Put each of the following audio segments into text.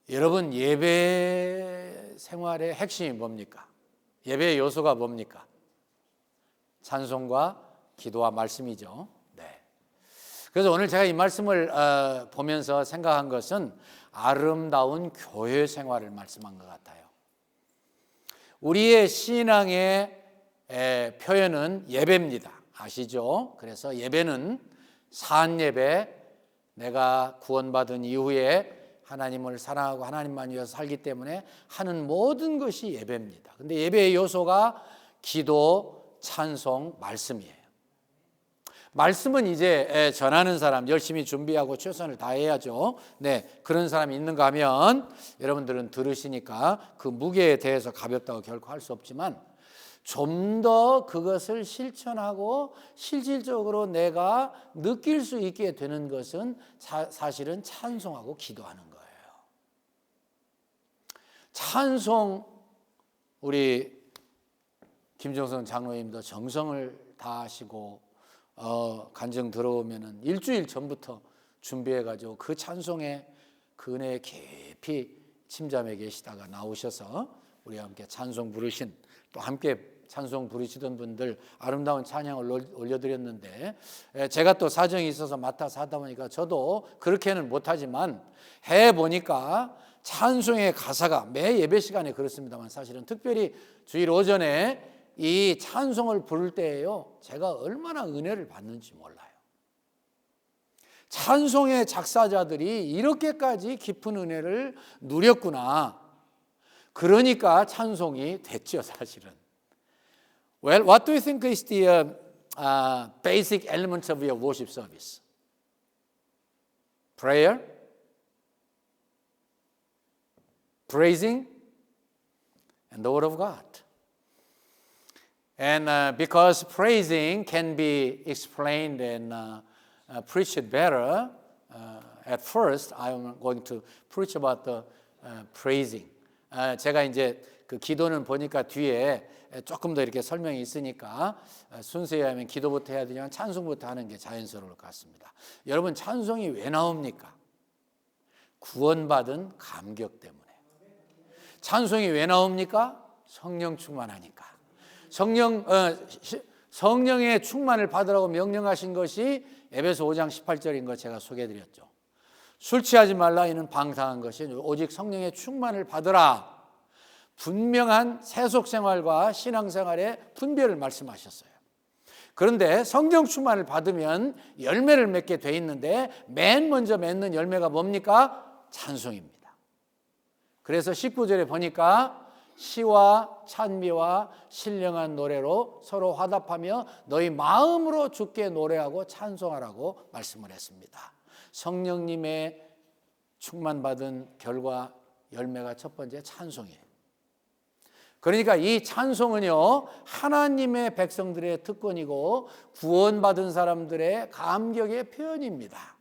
여러분, 예배 생활의 핵심이 뭡니까? 예배의 요소가 뭡니까? 찬송과 기도와 말씀이죠. 네. 그래서 오늘 제가 이 말씀을 보면서 생각한 것은 아름다운 교회 생활을 말씀한 것 같아요. 우리의 신앙의 표현은 예배입니다. 아시죠? 그래서 예배는 산 예배, 내가 구원받은 이후에 하나님을 사랑하고 하나님만 위해서 살기 때문에 하는 모든 것이 예배입니다. 근데 예배의 요소가 기도, 찬송, 말씀이에요. 말씀은 이제 전하는 사람 열심히 준비하고 최선을 다해야죠. 네, 그런 사람이 있는가 하면 여러분들은 들으시니까 그 무게에 대해서 가볍다고 결코 할 수 없지만 좀 더 그것을 실천하고 실질적으로 내가 느낄 수 있게 되는 것은 사실은 찬송하고 기도하는 거예요. 찬송, 우리 김정선 장로님도 정성을 다하시고 간증 들어오면은 일주일 전부터 준비해가지고 그 찬송에 그 은혜에 깊이 침잠해 계시다가 나오셔서 우리와 함께 찬송 부르신, 또 함께 찬송 부르시던 분들 아름다운 찬양을 올려드렸는데, 제가 또 사정이 있어서 맡아서 하다 보니까 저도 그렇게는 못하지만 해보니까 찬송의 가사가 매 예배 시간에 그렇습니다만 사실은 특별히 주일 오전에 이 찬송을 부를 때에요, 제가 얼마나 은혜를 받는지 몰라요. 찬송의 작사자들이 이렇게까지 깊은 은혜를 누렸구나. 그러니까 찬송이 됐죠, 사실은. Well, what do you think is the basic elements of your worship service? Prayer, praising, and the Word of God. And because praising can be explained and preached better, at first I'm going to preach about the praising. 제가 이제 그 기도는 보니까 뒤에 조금 더 이렇게 설명이 있으니까 순서에 하면 기도부터 해야 되지만 찬송부터 하는 게 자연스러울 것 같습니다. 여러분, 찬송이 왜 나옵니까? 구원받은 감격 때문에. 찬송이 왜 나옵니까? 성령 충만하니까. 성령의 충만을 받으라고 명령하신 것이 에베소 5장 18절인 거 제가 소개해드렸죠. 술 취하지 말라, 이는 방탕한 것이 오직 성령의 충만을 받으라. 분명한 세속생활과 신앙생활의 분별을 말씀하셨어요. 그런데 성령 충만을 받으면 열매를 맺게 돼 있는데 맨 먼저 맺는 열매가 뭡니까? 찬송입니다. 그래서 19절에 보니까 시와 찬미와 신령한 노래로 서로 화답하며 너희 마음으로 주께 노래하고 찬송하라고 말씀을 했습니다. 성령님의 충만받은 결과 열매가 첫 번째 찬송이에요. 그러니까 이 찬송은요, 하나님의 백성들의 특권이고 구원받은 사람들의 감격의 표현입니다.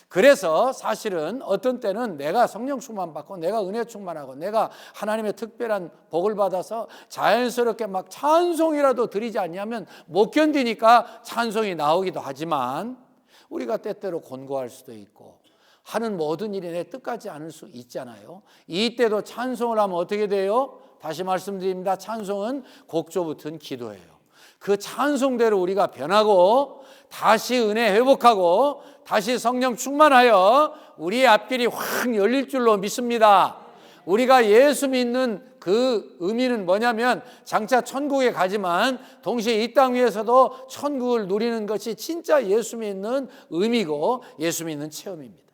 그래서 사실은 어떤 때는 내가 성령 충만받고 내가 은혜 충만하고 내가 하나님의 특별한 복을 받아서 자연스럽게 막 찬송이라도 드리지 않냐면 못 견디니까 찬송이 나오기도 하지만, 우리가 때때로 곤고할 수도 있고 하는 모든 일이 내 뜻같지 않을 수 있잖아요. 이때도 찬송을 하면 어떻게 돼요? 다시 말씀드립니다. 찬송은 곡조 붙은 기도예요. 그 찬송대로 우리가 변하고 다시 은혜 회복하고 다시 성령 충만하여 우리의 앞길이 확 열릴 줄로 믿습니다. 우리가 예수 믿는 그 의미는 뭐냐면 장차 천국에 가지만 동시에 이 땅 위에서도 천국을 누리는 것이 진짜 예수 믿는 의미고 예수 믿는 체험입니다.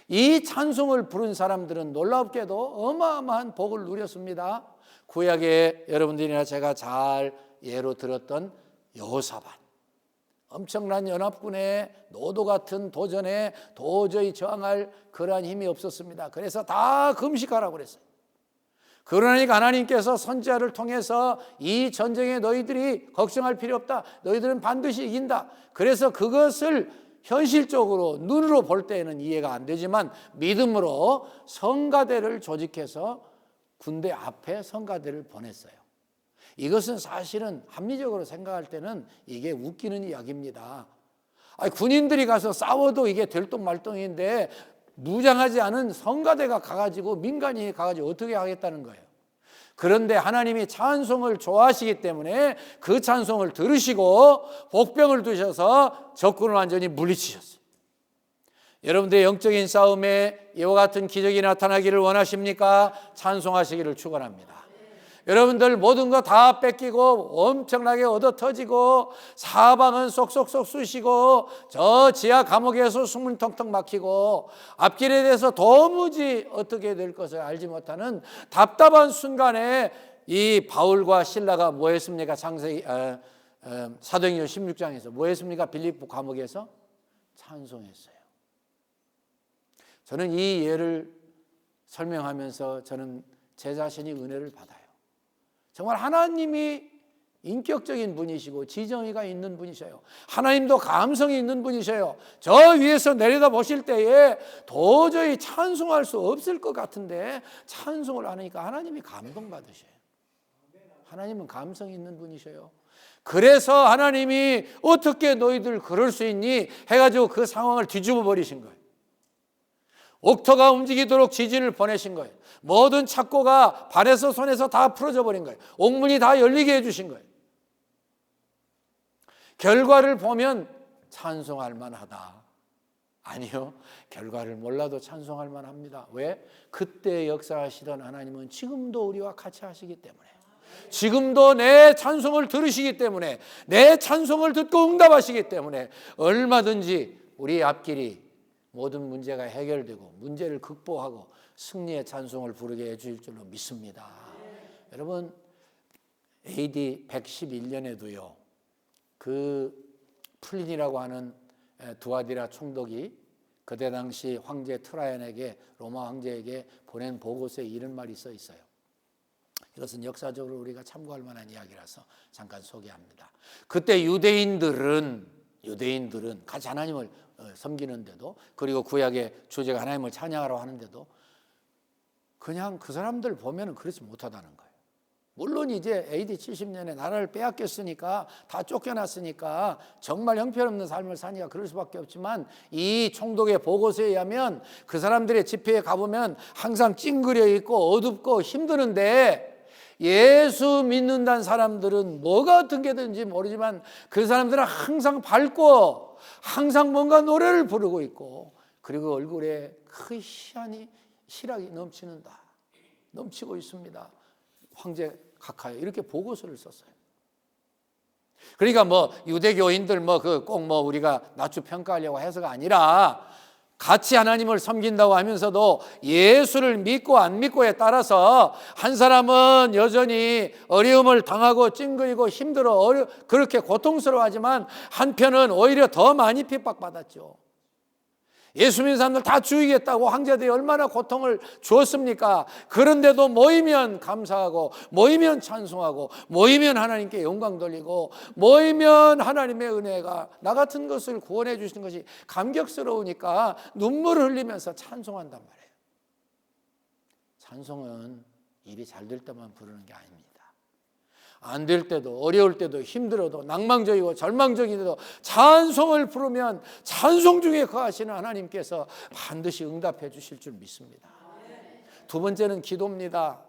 이 찬송을 부른 사람들은 놀랍게도 어마어마한 복을 누렸습니다. 구약에 여러분들이나 제가 잘 예로 들었던 여호사밧, 엄청난 연합군의 노도 같은 도전에 도저히 저항할 그러한 힘이 없었습니다. 그래서 다 금식하라고 그랬어요. 그러니까 하나님께서 선지자를 통해서 이 전쟁에 너희들이 걱정할 필요 없다, 너희들은 반드시 이긴다. 그래서 그것을 현실적으로 눈으로 볼 때에는 이해가 안 되지만 믿음으로 성가대를 조직해서 군대 앞에 성가대를 보냈어요. 이것은 사실은 합리적으로 생각할 때는 이게 웃기는 이야기입니다. 아니, 군인들이 가서 싸워도 이게 들똥말똥인데 무장하지 않은 성가대가 가가지고 민간인이 가가지고 어떻게 하겠다는 거예요. 그런데 하나님이 찬송을 좋아하시기 때문에 그 찬송을 들으시고 복병을 두셔서 적군을 완전히 물리치셨어요. 여러분들의 영적인 싸움에 이와 같은 기적이 나타나기를 원하십니까? 찬송하시기를 축원합니다. 여러분들 모든 거 다 뺏기고 엄청나게 얻어 터지고 사방은 쏙쏙쏙 쑤시고 저 지하 감옥에서 숨을 턱턱 막히고 앞길에 대해서 도무지 어떻게 될 것을 알지 못하는 답답한 순간에 이 바울과 실라가 뭐 했습니까? 사도행전 16장에서 뭐 했습니까? 빌립보 감옥에서 찬송했어요. 저는 이 예를 설명하면서 저는 제 자신이 은혜를 받아요. 정말 하나님이 인격적인 분이시고 지정의가 있는 분이셔요. 하나님도 감성이 있는 분이셔요. 저 위에서 내려다 보실 때에 도저히 찬송할 수 없을 것 같은데 찬송을 하니까 하나님이 감동받으셔요. 하나님은 감성이 있는 분이셔요. 그래서 하나님이 어떻게 너희들 그럴 수 있니? 해가지고 그 상황을 뒤집어 버리신 거예요. 옥토가 움직이도록 지진을 보내신 거예요. 모든 착고가 발에서 손에서 다 풀어져 버린 거예요. 옥문이 다 열리게 해주신 거예요. 결과를 보면 찬송할 만하다. 아니요, 결과를 몰라도 찬송할 만합니다. 왜? 그때 역사하시던 하나님은 지금도 우리와 같이 하시기 때문에, 지금도 내 찬송을 들으시기 때문에, 내 찬송을 듣고 응답하시기 때문에 얼마든지 우리 앞길이 모든 문제가 해결되고 문제를 극복하고 승리의 찬송을 부르게 해줄 줄로 믿습니다. 여러분, AD 111년에도요 그 플린이라고 하는 두아디라 총독이 그때 당시 황제 트라이안에게, 로마 황제에게 보낸 보고서에 이런 말이 써 있어요. 이것은 역사적으로 우리가 참고할 만한 이야기라서 잠깐 소개합니다. 그때 유대인들은 같이 하나님을 섬기는데도, 그리고 구약의 주제가 하나님을 찬양하라고 하는데도 그냥 그 사람들 보면은 그렇지 못하다는 거예요. 물론 이제 AD 70년에 나라를 빼앗겼으니까, 다 쫓겨났으니까 정말 형편없는 삶을 사니까 그럴 수밖에 없지만, 이 총독의 보고서에 의하면 그 사람들의 집회에 가보면 항상 찡그려 있고 어둡고 힘드는데, 예수 믿는다는 사람들은 뭐가 어떤 게든지 모르지만 그 사람들은 항상 밝고 항상 뭔가 노래를 부르고 있고, 그리고 얼굴에 그 희락이 넘치고 있습니다. 황제 각하에 이렇게 보고서를 썼어요. 그러니까 뭐 유대교인들 꼭 우리가 낮추 평가하려고 해서가 아니라, 같이 하나님을 섬긴다고 하면서도 예수를 믿고 안 믿고에 따라서 한 사람은 여전히 어려움을 당하고 찡그리고 힘들어 그렇게 고통스러워하지만, 한편은 오히려 더 많이 핍박받았죠. 예수 믿는 사람들 다 죽이겠다고 황제들이 얼마나 고통을 주었습니까? 그런데도 모이면 감사하고, 모이면 찬송하고, 모이면 하나님께 영광 돌리고, 모이면 하나님의 은혜가 나 같은 것을 구원해 주시는 것이 감격스러우니까 눈물을 흘리면서 찬송한단 말이에요. 찬송은 일이 잘 될 때만 부르는 게 아닙니다. 안 될 때도, 어려울 때도, 힘들어도, 낭망적이고 절망적이도 찬송을 부르면 찬송 중에 거하시는 하나님께서 반드시 응답해 주실 줄 믿습니다. 두 번째는 기도입니다.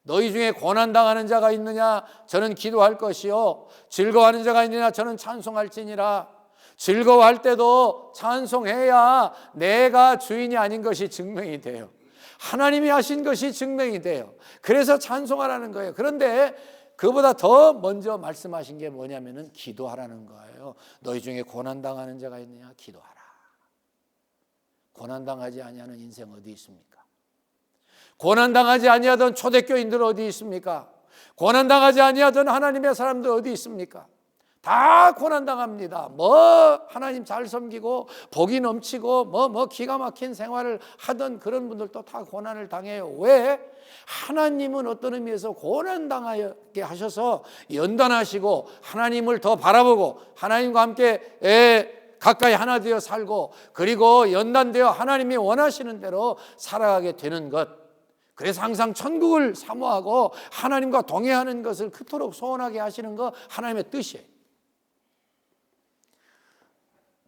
너희 중에 고난당하는 자가 있느냐? 저는 기도할 것이요, 즐거워하는 자가 있느냐? 저는 찬송할지니라. 즐거워할 때도 찬송해야 내가 주인이 아닌 것이 증명이 돼요. 하나님이 하신 것이 증명이 돼요. 그래서 찬송하라는 거예요. 그런데 그보다 더 먼저 말씀하신 게 뭐냐면은 기도하라는 거예요. 너희 중에 고난당하는 자가 있느냐? 기도하라. 고난당하지 아니하는 인생 어디 있습니까? 고난당하지 아니하던 초대교인들 어디 있습니까? 고난당하지 아니하던 하나님의 사람들 어디 있습니까? 다 고난당합니다. 하나님 잘 섬기고 복이 넘치고 기가 막힌 생활을 하던 그런 분들도 다 고난을 당해요. 왜? 하나님은 어떤 의미에서 고난당하게 하셔서 연단하시고, 하나님을 더 바라보고 하나님과 함께 가까이 하나 되어 살고, 그리고 연단되어 하나님이 원하시는 대로 살아가게 되는 것. 그래서 항상 천국을 사모하고 하나님과 동행하는 것을 그토록 소원하게 하시는 것, 하나님의 뜻이에요.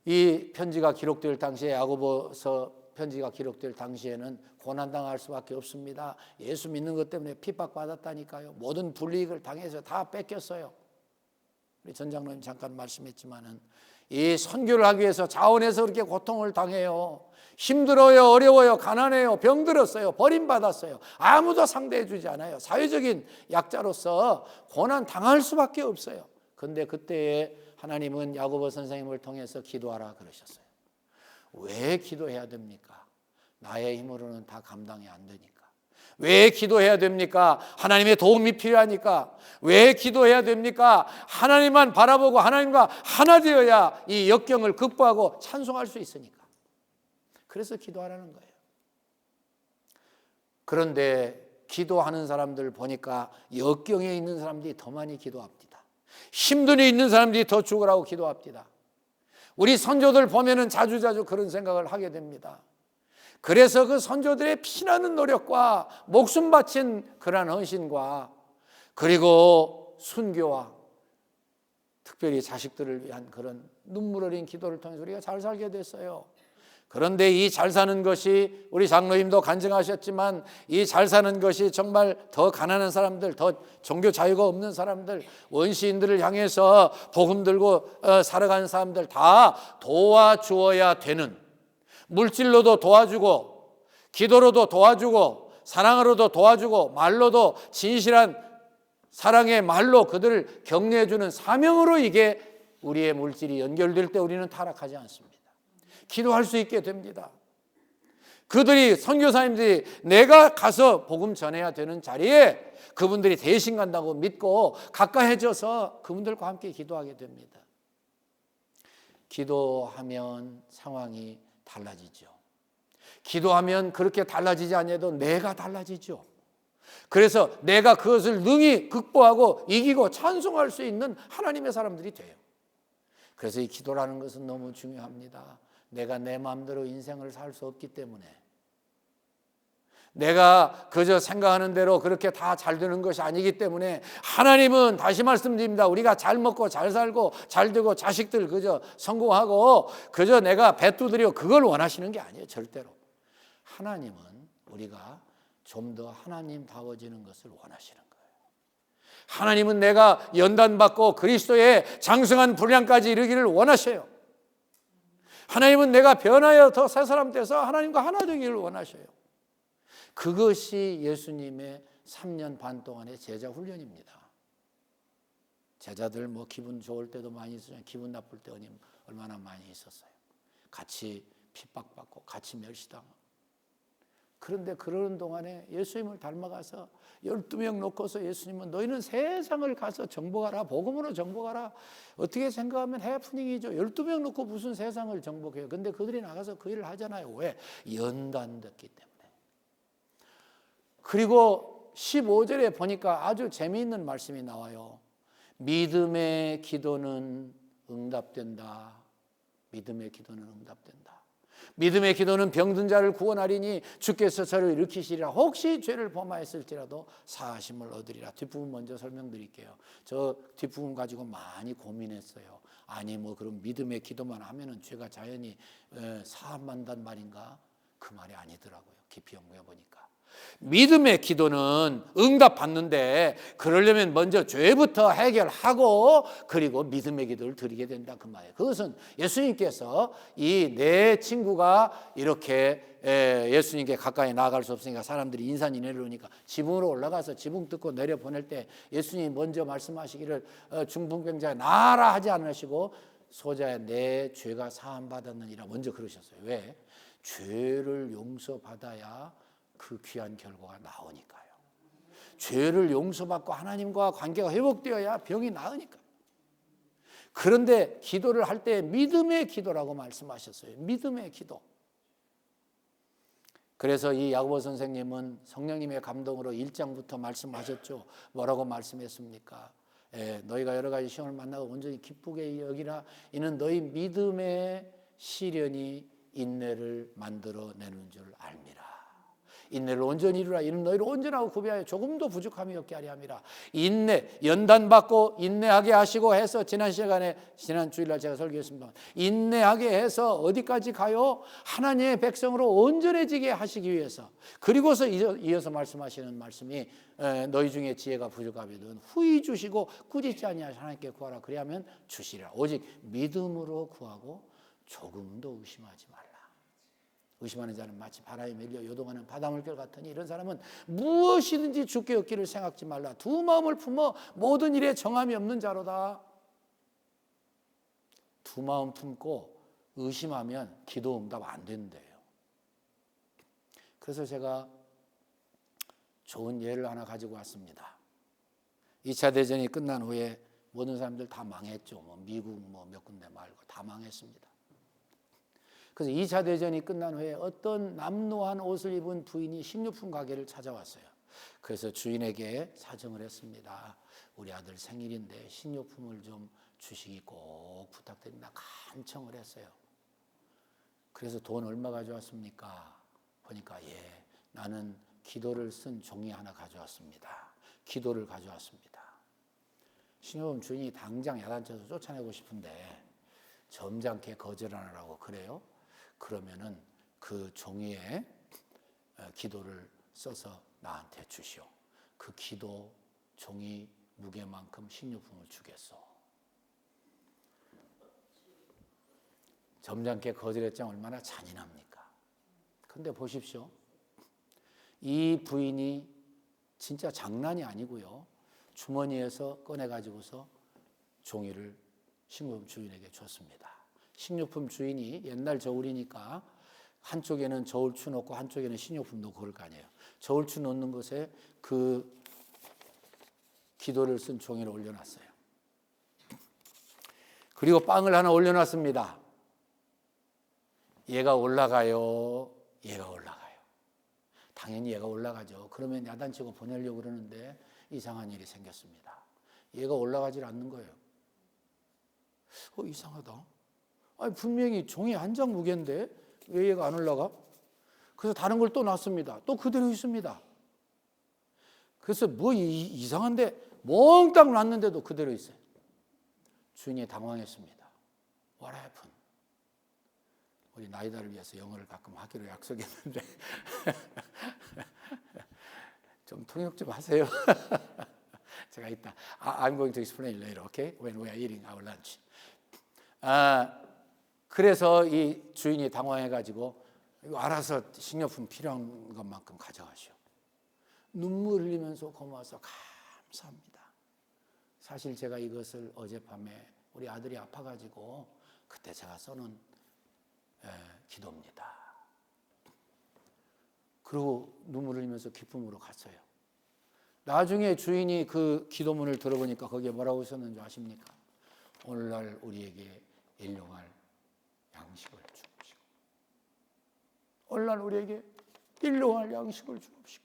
이 편지가 기록될 당시에 야고보서 편지가 기록될 당시에는 고난당할 수밖에 없습니다. 예수 믿는 것 때문에 핍박받았다니까요. 모든 불이익을 당해서 다 뺏겼어요. 우리 전 장로님 잠깐 말씀했지만은 이 선교를 하기 위해서 자원해서 그렇게 고통을 당해요. 힘들어요, 어려워요, 가난해요, 병들었어요, 버림받았어요. 아무도 상대해 주지 않아요. 사회적인 약자로서 고난 당할 수밖에 없어요. 그런데 그때에 하나님은 야고보 선생님을 통해서 기도하라 그러셨어요. 왜 기도해야 됩니까? 나의 힘으로는 다 감당이 안 되니까. 왜 기도해야 됩니까? 하나님의 도움이 필요하니까. 왜 기도해야 됩니까? 하나님만 바라보고 하나님과 하나 되어야 이 역경을 극복하고 찬송할 수 있으니까. 그래서 기도하라는 거예요. 그런데 기도하는 사람들 보니까 역경에 있는 사람들이 더 많이 기도합니다. 힘든 데 있는 사람들이 더 죽으라고 기도합니다. 우리 선조들 보면은 자주자주 그런 생각을 하게 됩니다. 그래서 그 선조들의 피나는 노력과 목숨 바친 그러한 헌신과 그리고 순교와 특별히 자식들을 위한 그런 눈물 어린 기도를 통해서 우리가 잘 살게 됐어요. 그런데 이 잘 사는 것이 우리 장로님도 간증하셨지만 이 잘 사는 것이 정말 더 가난한 사람들, 더 종교 자유가 없는 사람들, 원시인들을 향해서 복음 들고 살아가는 사람들 다 도와주어야 되는, 물질로도 도와주고 기도로도 도와주고 사랑으로도 도와주고 말로도 진실한 사랑의 말로 그들을 격려해 주는 사명으로 이게 우리의 물질이 연결될 때 우리는 타락하지 않습니다. 기도할 수 있게 됩니다. 그들이 선교사님들이 내가 가서 복음 전해야 되는 자리에 그분들이 대신 간다고 믿고 가까이져서 그분들과 함께 기도하게 됩니다. 기도하면 상황이 달라지죠. 기도하면 그렇게 달라지지 않아도 내가 달라지죠. 그래서 내가 그것을 능히 극복하고 이기고 찬송할 수 있는 하나님의 사람들이 돼요. 그래서 이 기도라는 것은 너무 중요합니다. 내가 내 마음대로 인생을 살 수 없기 때문에, 내가 그저 생각하는 대로 그렇게 다 잘 되는 것이 아니기 때문에 하나님은 다시 말씀드립니다. 우리가 잘 먹고 잘 살고 잘 되고 자식들 그저 성공하고 그저 내가 배 두드려 그걸 원하시는 게 아니에요. 절대로. 하나님은 우리가 좀 더 하나님다워지는 것을 원하시는 거예요. 하나님은 내가 연단받고 그리스도의 장성한 분량까지 이르기를 원하셔요. 하나님은 내가 변하여 더 새 사람 돼서 하나님과 하나 되기를 원하셔요. 그것이 예수님의 3년 반 동안의 제자 훈련입니다. 제자들 뭐 기분 좋을 때도 많이 있었어요. 기분 나쁠 때 얼마나 많이 있었어요. 같이 핍박받고 같이 멸시당하고. 그런데 그러는 동안에 예수님을 닮아가서 12명 놓고서 예수님은 너희는 세상을 가서 정복하라. 복음으로 정복하라. 어떻게 생각하면 해프닝이죠. 12명 놓고 무슨 세상을 정복해요. 근데 그들이 나가서 그 일을 하잖아요. 왜? 연단됐기 때문에. 그리고 15절에 보니까 아주 재미있는 말씀이 나와요. 믿음의 기도는 응답된다. 믿음의 기도는 응답된다. 믿음의 기도는 병든 자를 구원하리니 주께서 저를 일으키시리라. 혹시 죄를 범하였을지라도 사하심을 얻으리라. 뒷부분 먼저 설명드릴게요. 저 뒷부분 가지고 많이 고민했어요. 아니 뭐 그럼 믿음의 기도만 하면은 죄가 자연히 사함한단 말인가? 그 말이 아니더라고요. 깊이 연구해 보니까. 믿음의 기도는 응답받는데 그러려면 먼저 죄부터 해결하고 그리고 믿음의 기도를 드리게 된다 그 말이에요. 그것은 예수님께서 이 내 친구가 이렇게 예수님께 가까이 나아갈 수 없으니까 사람들이 인산이 내려오니까 지붕으로 올라가서 지붕 뜯고 내려보낼 때 예수님이 먼저 말씀하시기를 중풍병자야 나아라 하지 않으시고 소자야 내 죄가 사함받았느니라 먼저 그러셨어요. 왜? 죄를 용서받아야 그 귀한 결과가 나오니까요. 죄를 용서받고 하나님과 관계가 회복되어야 병이 나으니까. 그런데 기도를 할 때 믿음의 기도라고 말씀하셨어요. 믿음의 기도. 그래서 이 야고보 선생님은 성령님의 감동으로 1장부터 말씀하셨죠. 뭐라고 말씀했습니까? 너희가 여러 가지 시험을 만나고 온전히 기쁘게 여기라. 이는 너희 믿음의 시련이 인내를 만들어내는 줄 알미라. 인내를 온전히 이루라. 이는 너희를 온전하고 구비하여 조금도 부족함이 없게 하려 함이라. 인내, 연단받고 인내하게 하시고 해서 지난 주일날 제가 설교했습니다. 인내하게 해서 어디까지 가요? 하나님의 백성으로 온전해지게 하시기 위해서. 그리고서 이어서 말씀하시는 말씀이 너희 중에 지혜가 부족하거든 후히 주시고 꾸짖지 아니하시고 하나님께 구하라. 그리하면 주시리라. 오직 믿음으로 구하고 조금도 의심하지 말라. 의심하는 자는 마치 바람에 밀려 요동하는 바닷물결 같으니 이런 사람은 무엇이든지 주께 얻기를 생각지 말라. 두 마음을 품어 모든 일에 정함이 없는 자로다. 두 마음 품고 의심하면 기도 응답 안 된대요. 그래서 제가 좋은 예를 하나 가지고 왔습니다. 2차 대전이 끝난 후에 모든 사람들 다 망했죠. 미국 몇 군데 말고 다 망했습니다. 그래서 2차 대전이 끝난 후에 어떤 남노한 옷을 입은 부인이 식료품 가게를 찾아왔어요. 그래서 주인에게 사정을 했습니다. 우리 아들 생일인데 식료품을 좀 주시기 꼭 부탁드립니다. 간청을 했어요. 그래서 돈 얼마 가져왔습니까? 보니까 나는 기도를 쓴 종이 하나 가져왔습니다. 기도를 가져왔습니다. 식료품 주인이 당장 야단쳐서 쫓아내고 싶은데 점잖게 거절하라고 그래요. 그러면은 그 종이에 기도를 써서 나한테 주시오. 그 기도 종이 무게만큼 식료품을 주겠소. 점잖게 거절했자 얼마나 잔인합니까? 근데 보십시오. 이 부인이 진짜 장난이 아니고요. 주머니에서 꺼내가지고서 종이를 식료품 주인에게 줬습니다. 식료품 주인이 옛날 저울이니까 한쪽에는 저울추 놓고 한쪽에는 식료품 놓고 그럴 거 아니에요. 저울추 놓는 곳에 그 기도를 쓴 종이를 올려놨어요. 그리고 빵을 하나 올려놨습니다. 얘가 올라가요. 얘가 올라가요. 당연히 얘가 올라가죠. 그러면 야단치고 보내려고 그러는데 이상한 일이 생겼습니다. 얘가 올라가질 않는 거예요. 이상하다. 아니, 분명히 종이 한 장 무게인데 왜 얘가 안 올라가? 그래서 다른 걸 또 놨습니다. 또 그대로 있습니다. 그래서 이상한데 몽땅 놨는데도 그대로 있어요. 주인이 당황했습니다. What happened? 우리 나이다를 위해서 영어를 가끔 하기로 약속했는데 좀 통역 좀 하세요. 제가 이따 I'm going to explain later, okay? When we are eating our lunch. 그래서 이 주인이 당황해가지고 알아서 식료품 필요한 것만큼 가져가시오. 눈물 흘리면서 고마워서 감사합니다. 사실 제가 이것을 어젯밤에 우리 아들이 아파가지고 그때 제가 써놓은 기도입니다. 그리고 눈물 흘리면서 기쁨으로 갔어요. 나중에 주인이 그 기도문을 들어보니까 거기에 뭐라고 썼는지 아십니까? 오늘날 우리에게 일용할 양식을 주옵시고, 오늘날 우리에게 일용할 양식을 주옵시고.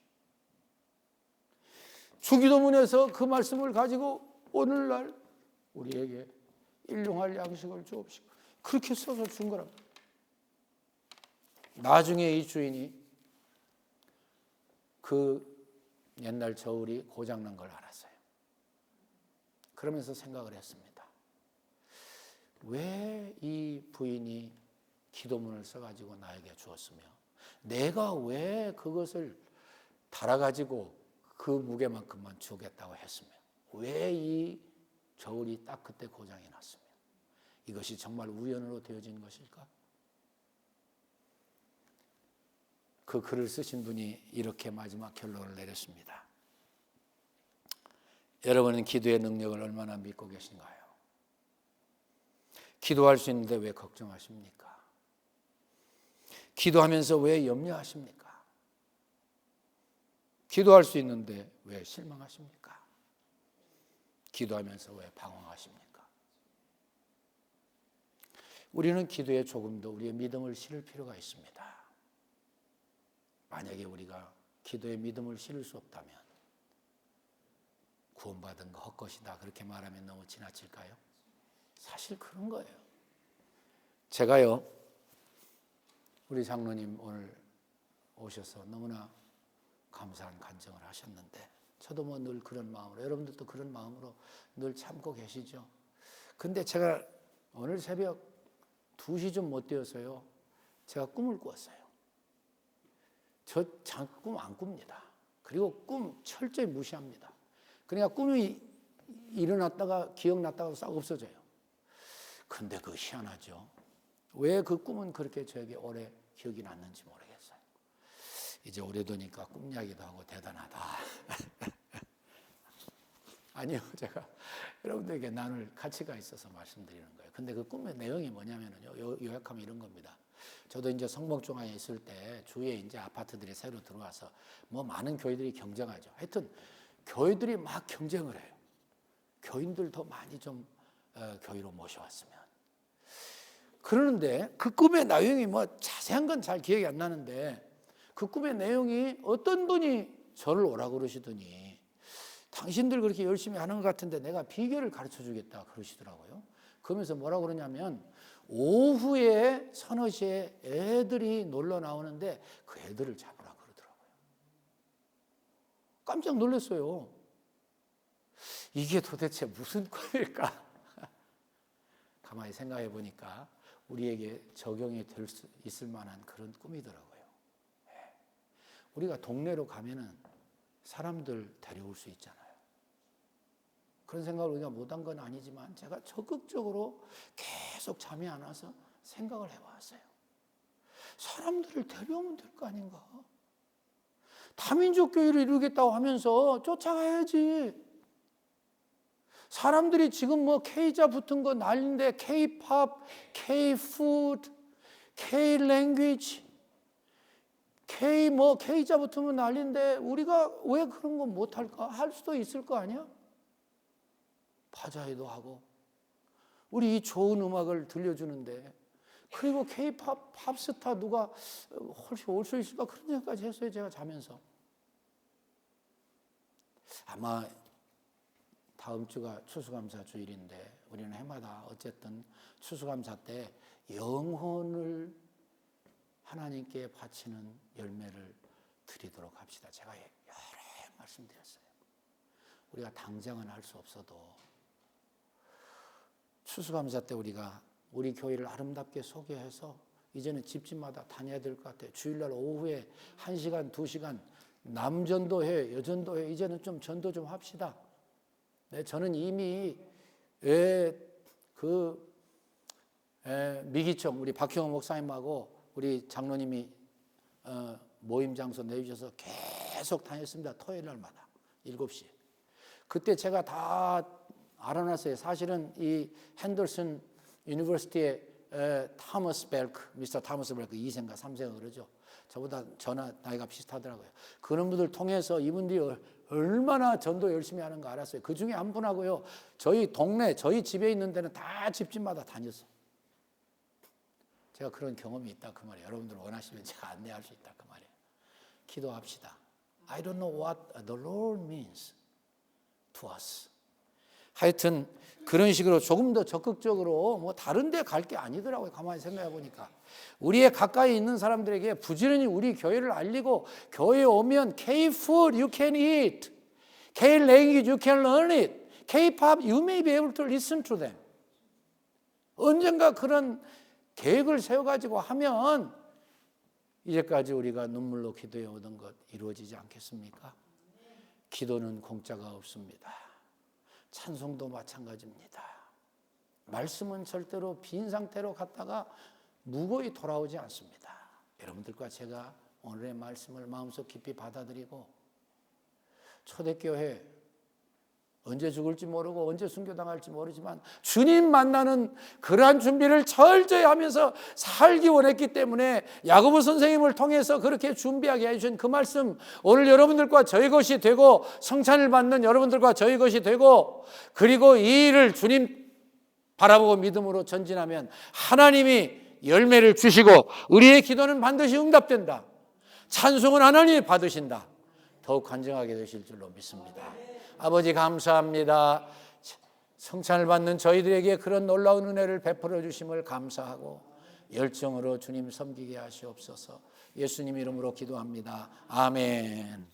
주기도문에서 그 말씀을 가지고 오늘날 우리에게 일용할 양식을 주옵시고 그렇게 써서 준 거라고. 나중에 이 주인이 그 옛날 저울이 고장난 걸 알았어요. 그러면서 생각을 했습니다. 왜 이 부인이 기도문을 써가지고 나에게 주었으며 내가 왜 그것을 달아가지고 그 무게만큼만 주겠다고 했으며 왜 이 저울이 딱 그때 고장이 났으며 이것이 정말 우연으로 되어진 것일까? 그 글을 쓰신 분이 이렇게 마지막 결론을 내렸습니다. 여러분은 기도의 능력을 얼마나 믿고 계신가요? 기도할 수 있는데 왜 걱정하십니까? 기도하면서 왜 염려하십니까? 기도할 수 있는데 왜 실망하십니까? 기도하면서 왜 방황하십니까? 우리는 기도에 조금 더 우리의 믿음을 실을 필요가 있습니다. 만약에 우리가 기도에 믿음을 실을 수 없다면 구원받은 거 헛것이다 그렇게 말하면 너무 지나칠까요? 사실 그런 거예요. 제가요 우리 장로님 오늘 오셔서 너무나 감사한 간증을 하셨는데 저도 뭐 늘 그런 마음으로, 여러분들도 그런 마음으로 늘 참고 계시죠. 근데 제가 오늘 새벽 2시 좀 못 되어서요, 제가 꿈을 꾸었어요. 저 꿈 안 꿉니다. 그리고 꿈 철저히 무시합니다. 그러니까 꿈이 일어났다가 기억났다가 싹 없어져요. 근데 그거 희한하죠. 왜 그 꿈은 그렇게 저에게 오래 기억이 났는지 모르겠어요. 이제 오래되니까 꿈 이야기도 하고 대단하다. 아니요, 제가 여러분들에게 나눌 가치가 있어서 말씀드리는 거예요. 근데 그 꿈의 내용이 뭐냐면요, 요약하면 이런 겁니다. 저도 이제 성목중앙에 있을 때 주위에 이제 아파트들이 새로 들어와서 뭐 많은 교회들이 경쟁하죠. 하여튼 교회들이 막 경쟁을 해요. 교인들 더 많이 좀 교회로 모셔왔으면. 그러는데 그 꿈의 내용이 뭐 자세한 건 잘 기억이 안 나는데 그 꿈의 내용이 어떤 분이 저를 오라고 그러시더니 당신들 그렇게 열심히 하는 것 같은데 내가 비결을 가르쳐 주겠다 그러시더라고요. 그러면서 뭐라고 그러냐면 오후에 서너 시에 애들이 놀러 나오는데 그 애들을 잡으라 그러더라고요. 깜짝 놀랐어요. 이게 도대체 무슨 꿈일까? 가만히 생각해 보니까 우리에게 적용이 될 수 있을 만한 그런 꿈이더라고요. 우리가 동네로 가면은 사람들 데려올 수 있잖아요. 그런 생각을 우리가 못한 건 아니지만 제가 적극적으로 계속 잠이 안 와서 생각을 해봤어요. 사람들을 데려오면 될 거 아닌가? 다민족 교회를 이루겠다고 하면서 쫓아가야지. 사람들이 지금 뭐 K자 붙은 거 난리인데 K-팝, K-푸드, K-랭귀지, K자 붙으면 난리인데 우리가 왜 그런 거 못할까? 할 수도 있을 거 아니야? 바자회도 하고 우리 이 좋은 음악을 들려주는데 그리고 K-팝 팝스타 누가 훨씬 올 수 있을까? 그런 생각까지 했어요. 제가 자면서. 아마 다음 주가 추수감사 주일인데 우리는 해마다 어쨌든 추수감사 때 영혼을 하나님께 바치는 열매를 드리도록 합시다. 제가 여러 말씀드렸어요. 우리가 당장은 할 수 없어도 추수감사 때 우리가 우리 교회를 아름답게 소개해서 이제는 집집마다 다녀야 될 것 같아요. 주일날 오후에 1시간, 2시간 남전도회, 여전도회 이제는 좀 전도 좀 합시다. 네, 저는 이미 미기청 우리 박형호 목사님하고 우리 장로님이 모임 장소 내주셔서 계속 다녔습니다. 토요일 날마다 7시. 그때 제가 다 알아놨어요. 사실은 이 핸더슨 유니버시티의 타머스 벨크, 미스터 타머스 벨크 2세인가 3세가 그러죠. 저보다 저나 나이가 비슷하더라고요. 그런 분들 통해서 이분들이 얼마나 전도 열심히 하는 거 알았어요. 그 중에 한 분하고요. 저희 동네, 저희 집에 있는 데는 다 집집마다 다녔어요. 제가 그런 경험이 있다 그 말이에요. 여러분들 원하시면 제가 안내할 수 있다 그 말이에요. 기도합시다. I don't know what the Lord means to us. 하여튼 그런 식으로 조금 더 적극적으로 뭐 다른 데 갈 게 아니더라고요. 가만히 생각해 보니까. 우리의 가까이 있는 사람들에게 부지런히 우리 교회를 알리고 교회에 오면 K-food you can eat, K-language you can learn it, K-pop you may be able to listen to them. 언젠가 그런 계획을 세워가지고 하면 이제까지 우리가 눈물로 기도해 오던 것 이루어지지 않겠습니까? 기도는 공짜가 없습니다. 찬송도 마찬가지입니다. 말씀은 절대로 빈 상태로 갔다가 무거이 돌아오지 않습니다. 여러분들과 제가 오늘의 말씀을 마음속 깊이 받아들이고 초대교회 언제 죽을지 모르고 언제 순교당할지 모르지만 주님 만나는 그러한 준비를 철저히 하면서 살기 원했기 때문에 야고보 선생님을 통해서 그렇게 준비하게 해주신 그 말씀 오늘 여러분들과 저희 것이 되고 성찬을 받는 여러분들과 저희 것이 되고 그리고 이 일을 주님 바라보고 믿음으로 전진하면 하나님이 열매를 주시고 우리의 기도는 반드시 응답된다. 찬송은 하나님이 받으신다. 더욱 간증하게 되실 줄로 믿습니다. 아버지 감사합니다. 성찬을 받는 저희들에게 그런 놀라운 은혜를 베풀어 주심을 감사하고 열정으로 주님 섬기게 하시옵소서. 예수님 이름으로 기도합니다. 아멘.